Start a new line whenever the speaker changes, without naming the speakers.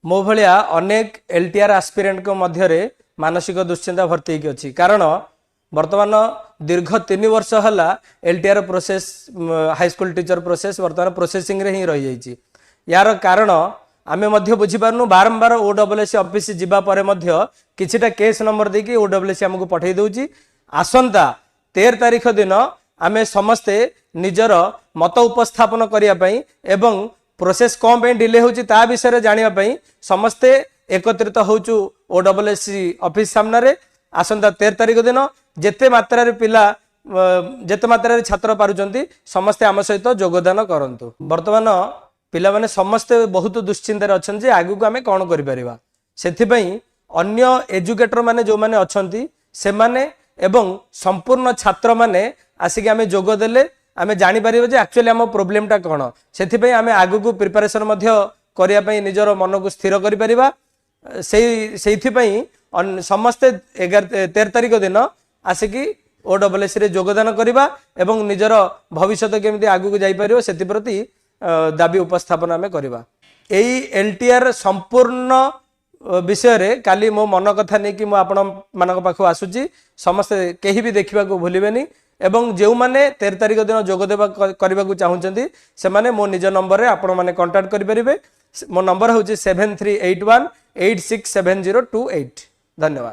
मो भाया अनेक एलटीआर आस्पिरेंट को मध्य मानसिक दुश्चिंता भर्ती अच्छी कारण वर्तमान दीर्घ 3 वर्ष है LTR process high school teacher process वर्तमान प्रोसेसिंग रे ही रही जाइए। यार कारण आमे मध्य बुझीपारनु बारंबार ओडब्ल्यूएससी ऑफिस जिबा परे मध्य किछिटा केस नंबर देकी ओडब्ल्यूएससी हमको पठै दउची। आसंता 13 तारीख दिन आमे समस्ते निजर मत उपस्थापन करिया पई एवं प्रोसेस कौन पे डिले होची ता विषय जानिया पई समस्ते एकत्रित होचु ओडब्ल्यूएससी ऑफिस सामने। आसंता 13 तारीख दिन जेते मात्रा रे पिला जेते मात्रा रे छात्र पारुचंती समस्ते आम सहित योगदान करंतु। वर्तमान पिला माने समस्ते बहुत दुश्चिंतार अछन जे आगु को आमे कोन करि परिबा सेथिपई अन्य एजुकेटर माने जो माने अछंती से माने एवं संपूर्ण छात्र माने आसिक आमे जोग देले आमे जानि परिबे जे एक्चुअली हम प्रॉब्लम टा कोन सेथिपई आमे आगु को प्रिपरेशन मध्य करिया पई निजर मन को स्थिर करि परिबा। सेथिपई समस्ते 13 तारीख दिन आसिकी ओडब्ल्यूएससी रे योगदान करिबा एवं निजर भविष्य केमिति आगु को जाई परिबो सेति प्रति दाबी उपस्थापन आमे करिबा। एई एलटीआर संपूर्ण विषय रे काली मो मन कथा नै कि मो आपण मानक पाखो आसुची समस्त केही भी देखिबा को भूलिबेनी एवं जेउ माने 13 तारीख दिन जोग देबा करबा को चाहुचंती से माने मो निज नंबर रे आपण माने कांटेक्ट करि परिबे। मो नंबर होची 7381867028। धन्यवाद।